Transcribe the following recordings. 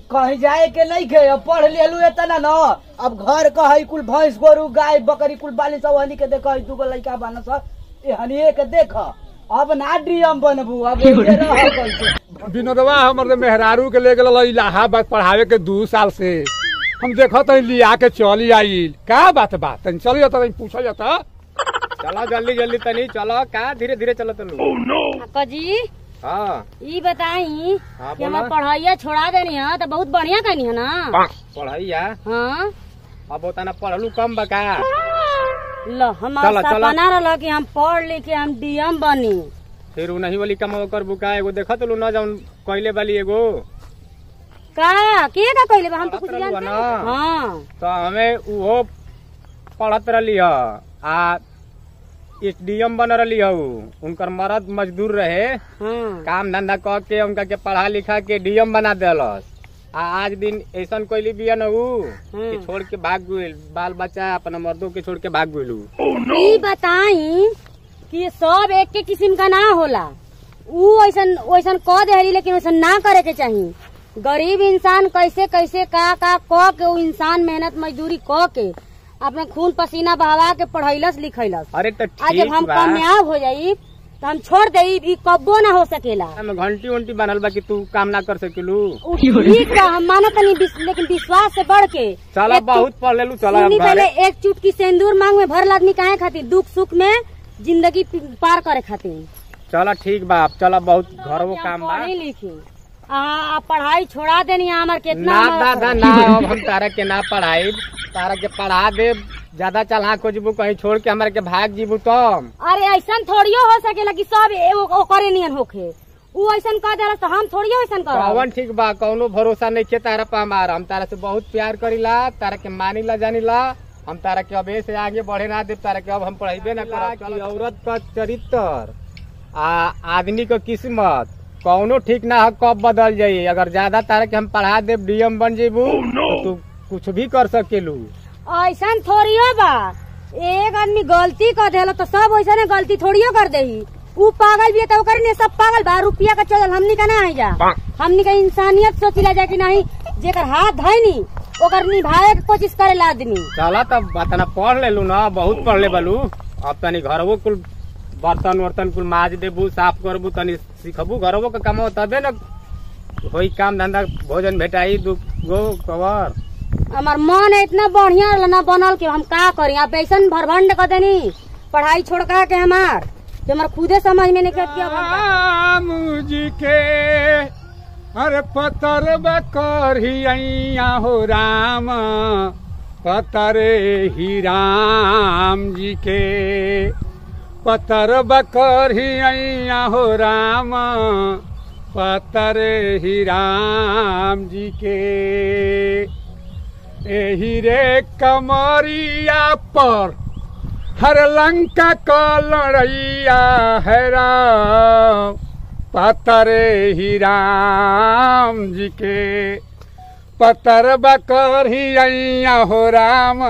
कहीं जाए के नहीं खे, अब पढ़ लेलू इतना न। अब घर कही कुल भैंस गोरू गाय बकरी कुल बाली सब हनी के देख, दूगो लड़का बान सब हनिए के देख। अब ना डीएम बनबू, अब विनोदवा हमर मेहरारू के ले गल इलाहाबाद पढ़ावे के 2 साल से। हम देखत लिया के चली आई। का बात तनी चल जाता पूछल जाता। चलो जल्दी जल्दी तनी चलो, का धीरे धीरे चलो तनु। अक्का जी हाँ ये बताई कि हमार पढ़ाइया छोड़ा देनी है तो बहुत बढ़िया कहनी है ना पढ़ाइया। हाँ अब होता ना पढ़लू कम बका। लो हमारा सपना रहा कि हम पढ़ लिख के हम डीएम बनी। फिर नहीं वाली कम कर बुका एगो देखत लू न जाऊन कहले वाली एगो का कहले हम तो कुछ जानते हैं। हाँ तो हमें वो पढ़त रही आ डीएम बन रही है। उनकर मर्द मजदूर रहे, काम धंधा क के उनका के पढ़ा लिखा के डीएम बना देलस। आज दिन ऐसा कोई बिया न कि छोड़ के भाग गई, बाल बच्चा अपना मर्दों के छोड़ के भाग गई। बताई कि सब एक के किस्म का ना होला, वैसन कह दे लेकिन वैसन ना करे के चाहिए। गरीब इंसान कैसे कैसे का क के इंसान मेहनत मजदूरी क के अपने खून पसीना बहावा के पढ़ैलस लिखैलस। अरे तो आज जब हम कामयाब हो जाई तो हम छोड़ दे, कब्बो ना हो सकेला। घंटी उंटी बनल बा कि तू काम ना कर सकेलू। ठीक बा, हम मानत नहीं, लेकिन विश्वास से बढ़ के चला बहुत पढ़ लेलू। चला पहले एक चुटकी सिंदूर मांग में भरल आदमी काहे खातिर, दुख सुख में जिंदगी पार करे खातिर। चला ठीक बा, चला बहुत घर वो काम बा। लिखी पढ़ाई छोड़ा देनी हमार कितना ना दादा ना, अब हम तारा के ना पढ़ाई, तारा के पढ़ा दे। ज्यादा चला खोजबू कहीं छोड़ के हमारे के भाग जीबू तो। अरे ऐसा थोड़ियो हो सकेला कि सब करे नियन होखे। उ ऐसा कह देला तो हम थोड़ियो ऐसा करब। कौन ठीक बा, कौनो भरोसा नहीं के तारा पर हमार। हम तारा से बहुत प्यार करीला, तारा के मानीला जानीला। हम तारा के अब से आगे बढ़े ना दे, तारा के अब हम पढ़ेबे ना करब। औरत का चरित्र आदमी का किस्मत कौनो ठीक ना है, कब बदल जाये। अगर ज्यादा तारा के हम पढ़ा दे डीएम बन जेबू तो तू कुछ भी कर सकेलू। ऐसा थोड़ियो बा, एक आदमी गलती कर देला तो सब वैसा गलती थोड़ियो कर दे। उ पागल भी है तो करे सब पागल बा। रुपया का चल हमनी का ना है जा, हमनी का इंसानियत सोचिला जा कि नहीं, जेकर हाथ है नी ओकर निभाए के कोशिश करेला आदमी। चला तब बतना पढ़ लेलू ना, बहुत पढ़ ले बलू। अब तनी घरवो कुल बर्तन वर्तन कुल माज देबू, साफ करबू, तनी सीखबू घरवो का काम तबे न होई काम धंधा, भोजन भेटाई। दू गो कवर हमार मन इतना बढ़िया ना बनल कि हम का करी। आप ऐसा भरभंड कर देनी पढ़ाई छोड़ के हमार जो हमार खुदे समझ में नहीं किया। मुझी के अरे पतर बकर हिया हो राम, पतरे ही राम जी के। पतर बकर हिया हो राम, पतरे ही राम जी के। एही रे कमरिया पर हर लंका का लड़ैया है राम, पतरे ही राम जी के। पतर बकर हिया हो राम,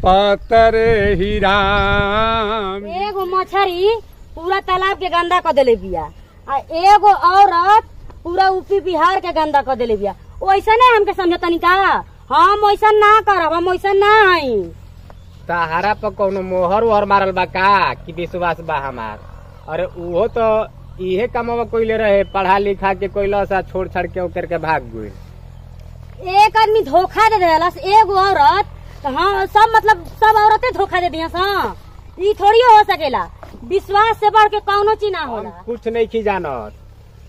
पतरे ही राम। एगो मछरी पूरा तालाब के गंदा कर देले बिया, एगो औरत पूरा यूपी बिहार के गंदा कर देले बिया। वैसा नहीं हमके समझतनी का, हम वैसा ना करब, हम वैसा ना हई। ताहारा पर कौनो मोहर वोहर मारल बा का कि विश्वास बा हमार? अरे उहो तो इहे कमावा कोइले रहे, पढ़ा लिखा के कोइला सा छोड़ छाड़ के ओकर के भाग गई। एक आदमी धोखा दे देलस, एगो औरत तो हाँ सब मतलब सब औरतें धोखा दे दिया सा। ई थोड़ी हो सकेला, विश्वास से बढ़ के कौनो चीज ना होला। कुछ नहीं की जानत,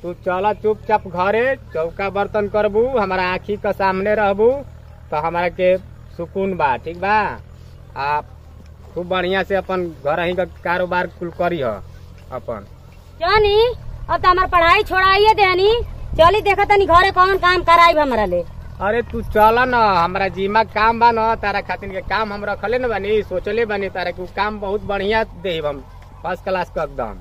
तू चला चुपचाप घरे चौका बर्तन करबू, हमारा आँखी के सामने रहबू तो हमारा के सुकून बा। ठीक बा, आप खूब बढ़िया से अपन घर ही का कारोबार कुल करी हो अपन। जानी अब तो हमार पढ़ाई छोड़ाइए देनी, चली देखा तनी घरे कौन काम कराई हमारा ले। अरे तू चला न, हमारा जीमा काम बा न, तारा खातिर के काम हम रखले न बानी, सोचले बानी तारा के काम बहुत बढ़िया दे हम, फर्स्ट क्लास का एकदम।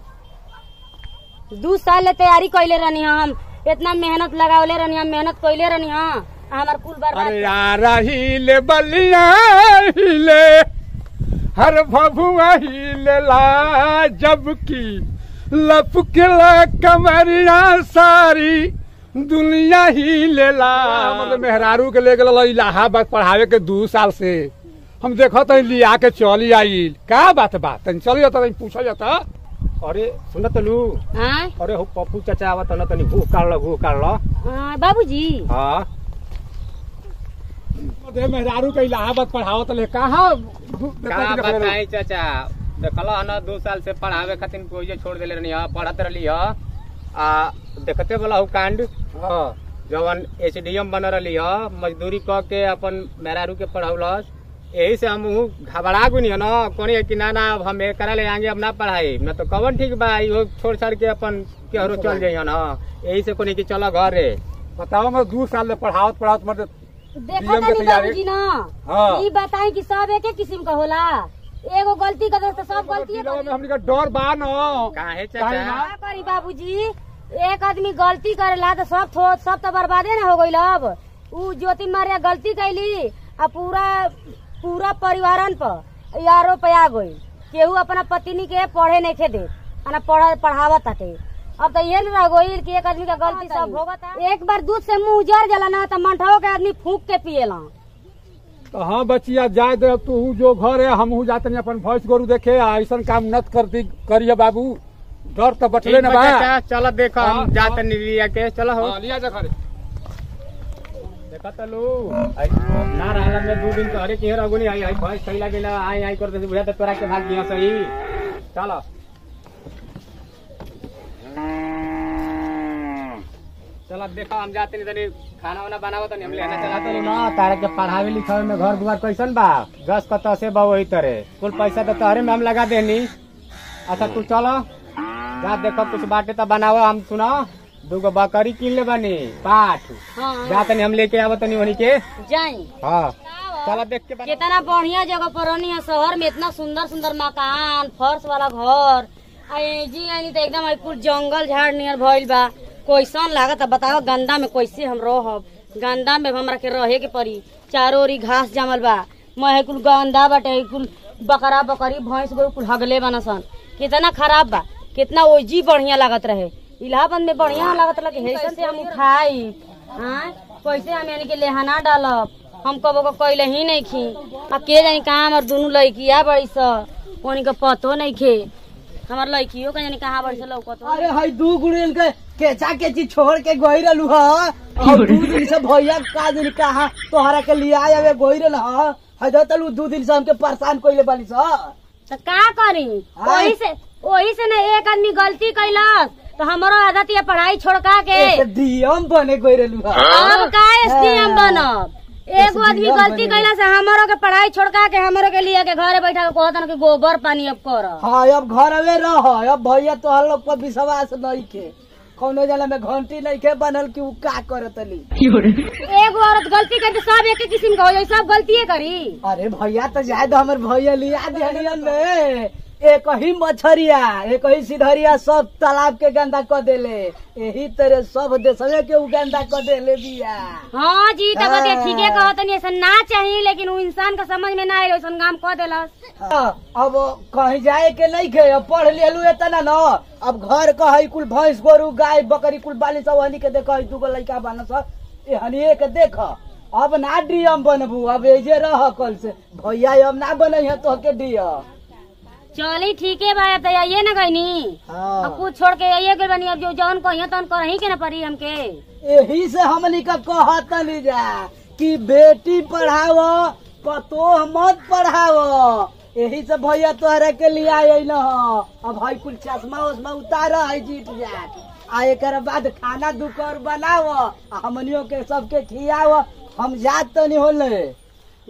2 साल ले तैयारी कैले रहनी हम, इतना मेहनत लगावले रहनी हम, मेहनत कैले रहनी हम, हमार कुल बर्बाद। अरे यार हिले बलिया हिले हर भभुआ हिले ला, जबकि लपकला कमरिया सारी दुनिया ही लेला हमरे मेहरारू के ले गेल इलाहाबाद पढ़ावे के 2 साल से हम देखो तो लिया के चली आइल का बात तनी चली जाता तनी पूछा जाता। अरे सुन तो लू। हाँ? अरे हो पप्पू चाचा आवत न तनी भूख काढ़ लो। बाबूजी हाँ मेहरारू के इलाहाबाद पढ़ावत ले कहाँ का बताई चाचा देखल न 2 साल से पढ़ावे खातिर कोई छोड़ देले रहनी पढ़त रहली आ देखते वाला हूँ कांड जवन एसडीएम बन रही मजदूरी क के अपन मेहरारू के पढ़ौलस यही से हम घबरा गुनी न कोनी कि ना अब हम करा ले आगे अब ना पढ़ाई न तो कवन ठीक बा इहो छोड़ छाड़ के अपन केहरो चल जाइए न यही से कोनी कि चलो घर रे। बताओ मैं 2 साल ले पढ़ावत मत देखो तनी बाबूजी ना ई बताई कि सब एक किस्म का होला एगो गलती कर तो सब गलती हमनी का डर बा न काहे चाचा का करी बाबूजी एक आदमी गलती करेला तो सब तो बर्बादे ना हो गइल। अब उ ज्योति मारिया गलती कैली आ पूरा परिवारन पर यारो पे आ गई केहू अपना पत्नी के पढ़े नहीं दे ना पढ़ावत ताटे। अब तो ये रह गइल कि एक आदमी का गलती सब भोगता। एक बार दूध से मुंह उजड़ जाला ना तो मंठाओ के आदमी फूंक के पिएला। तो हाँ बचिया जाए दे तू जो घर है हम जाते अपन भैंस गोरू देखे ऐसा काम नत करिए बाबू डर तो बटले न बा। चलो देखो हम जाते लिया के चलो हो लिया जा घरे देखा तलू ना रहला में 2 दिन तो अरे के रगुनी आई भैंस सही लागेला आई करते बुझा तो तोरा के भाग दिया सही। चलो चलो देखो हम जाते नहीं तनी खाना वाना बनावत नहीं हम लेना चलाते लो ना तारे के पढ़ावे लिखावे में घर दुआर कैसन बा गस कत से बा वही तरह कुल पैसा तो तोहरे में हम लगा देनी। अच्छा तू चलो जा देखो कुछ बाटे तो बनावा हम सुना 2 बकरी किन ले बनी पाठ जा तनी हम लेके आवत नहीं वही के जाई। हाँ चलो देख के कितना बढ़िया जगह पर रहनी है शहर में इतना सुंदर मकान फर्श वाला घर जी यानी तो एकदम कुल जंगल झाड़ नियर भइल बा कैसन लागत बताओ गंदा में कैसे हम रहब गंदा में हमरा के रहे के पड़ी चारों ओरी घास जमल बा मैं कुल गंदा बाटे कुल बकरा बकरी भैंस गो कुल हगले बनसन कितना खराब बा कितना ओजी बढ़िया लागत रहे इलाहाबाद में बढ़िया लागत लगे हेसन से हम उठाई कैसे हम यानी के लेहाना डालब हम कबो को कैले ही नहीं खी आ के जानी कहाँ हमार दोनों लड़किया बड़ी सी का पतो नहीं खे हमार लड़कियों का जानी कहाँ बड़ी लौकत। अरे हई 2 गुड़ियन के केचा केची छोड़ के गई रहलू और 2 दिन से भैया का दिन कहा तोहरा के लिए आवे गई रहल हई तलू 2 दिन से हमके परेशान कइले बानी तो का करी वही से ना एक आदमी गलती कैलस तो हमारो आदत ये पढ़ाई छोड़का के डीएम बने गई रहलू अब का एसडीएम बनब एगो आदमी गलती कैला से हमारो के पढ़ाई छोड़का के हमारो के लिए के घरे बैठा के कहतन के गोबर पानी अब कर। हाँ अब घर में रह अब भैया तोहर लोग पर विश्वास नहीं के कौनो जना में घंटी नहीं के बनल कि उ का करतली एगो औरत गलती करे तो सब एक किस्म का हो जाए सब गलतिए करी। अरे भैया तो जाए दो हमर भैया लिया दिहलियन में एक ही मछरिया एक ही सिधरिया सब तालाब के गंदा कर देले यही तरह सब देशवे के गंदा कर देले बिया। हाँ जी तब ठीके कहतनी ऐसा ना चाहिए लेकिन वो इंसान का समझ में ना आये ऐसा काम कर देलस। अब कहीं जाए के नहीं खे अब पढ़ लियलू इतना न अब घर का है कुल भैंस गोरू गाय बकरी कुल बाली सब हनी के देख 2 लड़का बन हनी के देख अब ना डीएम बनबू अब ऐसे रह कल से भैया अब ना बने है तो के डीएम। चली ठीक है भाई तो ये न गईनी अब कुछ छोड़ के ये गई बनी अब जो जौन कहिए तौन करही के न पड़ी हमके यही से हमनी का कहत नहीं जा कि बेटी पढ़ाओ पतोह मत पढ़ाओ यही से भैया तोहरा के लिए आये न अब भाई कुल चश्मा उश्मा उतार है जीत जा आ एक बाद खाना दुकर बनाओ हमनियों के सबके खियाओ हम जात तो नहीं होले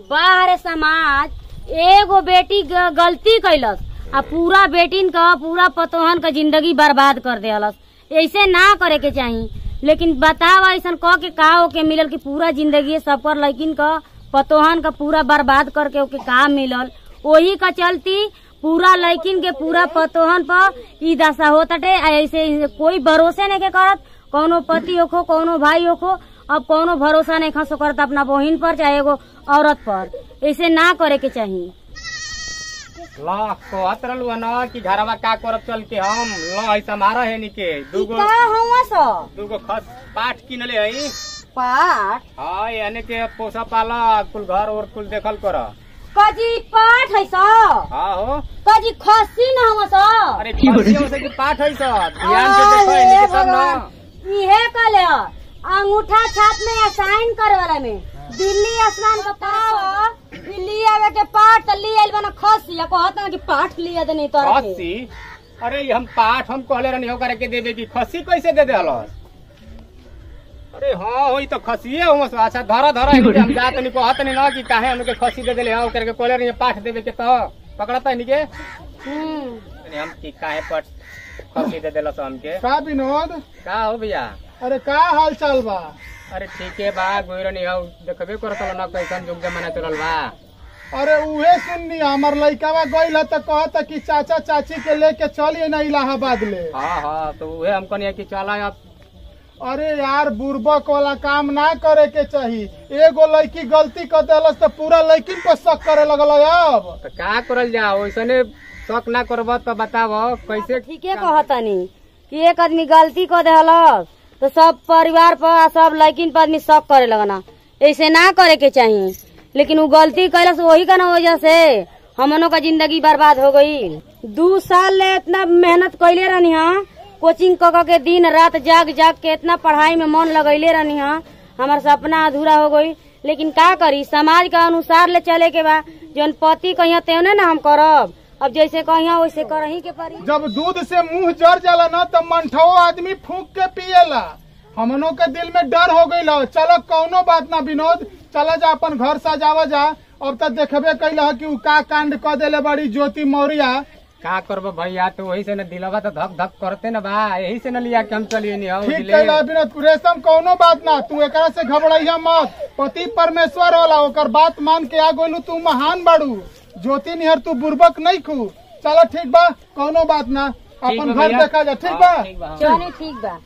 बाहर समाज एगो बेटी गलती कैलस आ पूरा बेटिन का पूरा पतोहन का जिंदगी बर्बाद कर देलस ऐसे ना करे के चाहिए लेकिन बताओ ऐसा कह के का के मिलल कि पूरा जिंदगी सब पर लेकिन का पतोहन का पूरा बर्बाद करके ओके का मिलल वही का चलती पूरा लड़किन के पूरा पतोहन पर ई दशा होताटे ऐसे कोई भरोसे नहीं के करत कौनो पति होखो कौनो भाई होखो अब कौनो भरोसा नहीं खसो करता अपना बहन पर चाहे एगो औरत पर ऐसे ना करे के चाहिए। कहत रहलू न कि घरवा का करब चल के हम ऐसा मारा है निके 2 का हुआ सा 2 खस पाठ किनले हई। पाठ हाँ यानी के पोसा पाला कुल घर और कुल देखल कर। कजी पाठ है सा हाँ हो। कजी खसी ना हम सा अरे खसियों से की पाठ है सब ध्यान से देखो इनके सब ना। इहे कले अंगूठा छाप में या साइन करे वाला में दिल्ली आसमान का पाव दिल्ली आवे के पाठ त ली आइल बना खसी या कहत ना कि पाठ लिया दे नहीं तोरा के। खसी अरे हम पाठ हम कहले रहनी हो करे के देवे की खसी कैसे दे देलस। अरे हाँ होई तो खसिए हो। अच्छा धरा धरा हम जात नहीं कहत नहीं ना कि काहे हमके खसी दे देले हो करके कहले रहनी पाठ देवे के तो पकड़ता नहीं के हम की काहे पाठ खसी दे देलस हमके। का विनोद का हो भैया। अरे का हाल चाल बा। अरे ठीक है बा गोइरो नहीं हो देखबे करत ना कैसन जुग जमाना चलल बा। अरे उहे सुननी हमार लइकावा गइल है तो कहता कि चाचा चाची के लेके चलिए ना इलाहाबाद ले। हाँ हाँ तो उहे हम कहनी कि चला अब। अरे यार बुर्बक वाला काम ना करे के चाहिए। एगो लड़की गलती कर देलस तो पूरा लड़किन पर शक करे लगल। अब तो का करल जा वैसने शक ना करब तो बताव कैसे। ठीके कहतनी कि एक आदमी गलती कर देहलस तो सब परिवार पर सब लड़किन पर आदमी शक करे लगना। ऐसे ना करे के चाहिए लेकिन वो गलती कैलस वही का ना वजह से हमनों का जिंदगी बर्बाद हो गई। 2 साल ले इतना मेहनत कैले रहनी हाँ कोचिंग क के दिन रात जाग जाग के इतना पढ़ाई में मन लगैले रहनी हाँ हमार सपना अधूरा हो गई। लेकिन का करी समाज के अनुसार ले चले के बा जौन पति कहिया तेने ना हम करब। अब जैसे कहिया वैसे करही के पड़ी। जब दूध से मुंह जर जाला ना तो मंठो आदमी फूंक के पिएला। हमनों के दिल में डर हो गई। चलो कौनो बात ना विनोद चला जा अपन घर सजावा जा। अब तक देखबे कैला कि उ का कांड क देले बड़ी ज्योति मौर्या। का करब भैया तो वही से न दिलवा तो धक धक करते न बा यही से न लिया के हम चलिए नहीं हो। ठीक कैला विनोद रेशम कौनो बात ना तू एकरा से घबराइया मत। पति परमेश्वर होला ओकर बात मान के आ गइलू तू महान बाड़ू। ज्योति निहर तू बुर्बक नहीं खू। चलो ठीक बा कौनो बात ना अपन घर देखा जा। ठीक बा चलो ठीक बा।